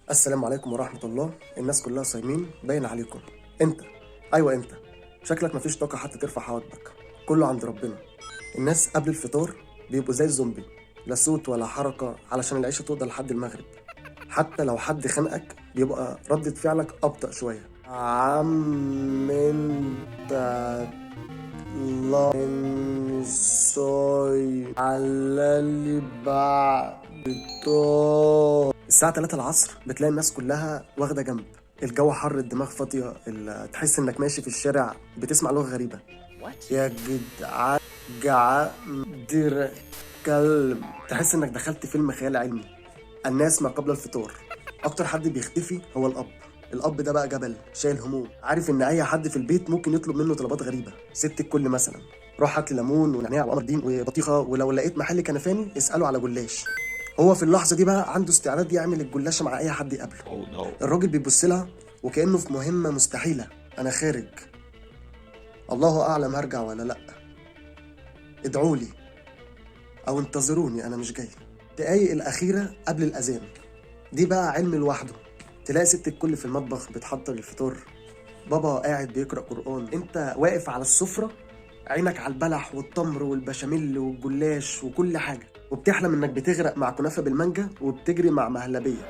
السلام عليكم ورحمة الله. الناس كلها صايمين باين عليكم. انت، ايوه انت، شكلك مفيش طاقة حتى ترفع حواجبك. كله عند ربنا. الناس قبل الفطار بيبقوا زي الزومبي، لا صوت ولا حركة علشان العيشة تفضل لحد المغرب. حتى لو حد خانقك بيبقى ردة فعلك أبطأ شوية. عم انت الله من صايم على اللي بعد طار. الساعة 3 العصر بتلاقي الناس كلها واخدة جنب. الجو حر، الدماغ فاضية، تحس انك ماشي في الشارع بتسمع لغة غريبة. يا جدعان در كلب، تحس انك دخلت فيلم خيال علمي. الناس ما قبل الفطور، اكتر حد بيختفي هو الاب. الاب ده بقى جبل شايل هموم، عارف ان اي حد في البيت ممكن يطلب منه طلبات غريبه. ست الكل مثلا، روح هات لي ليمون ونعناع وقمر دين وبطيخه، ولو لقيت محل كنفاني اساله على جلاش. هو في اللحظه دي بقى عنده استعداد يعمل الجلاشه مع اي حد يقابله. الراجل بيبص لها وكانه في مهمه مستحيله. انا خارج، الله اعلم هرجع ولا لا. ادعوا لي او انتظروني انا مش جاي. الدقايق الاخيره قبل الاذان دي بقى علم لوحده. تلاقي ست الكل في المطبخ بتحضر الفطار، بابا قاعد بيقرأ قرآن، انت واقف على السفرة عينك على البلح والتمر والبشاميل والجلاش وكل حاجة، وبتحلم انك بتغرق مع كنافة بالمانجا وبتجري مع مهلبية.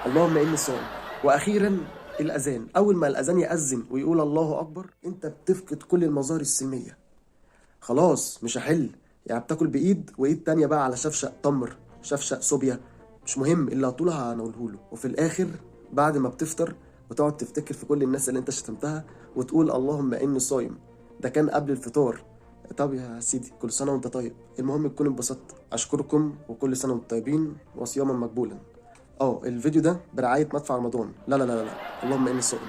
اللهم اني صائم. واخيرا الاذان، اول ما الاذان يأذن ويقول الله اكبر انت بتفقد كل المظاهر السلمية. خلاص مش هحل، يعني بتاكل بايد وايد تانية بقى على شفشق تمر، شفشق صوبيا، مش مهم اللي هطولها هنقوله له. وفي الاخر بعد ما بتفطر وتقعد تفتكر في كل الناس اللي انت شتمتها وتقول اللهم اني صايم. ده كان قبل الفطار. طب يا سيدي كل سنه وانت طيب، المهم تكون انبسطت. اشكركم وكل سنه وانتم طيبين وصياما مقبولا. الفيديو ده برعايه مدفع رمضان. لا لا لا لا، اللهم اني صايم.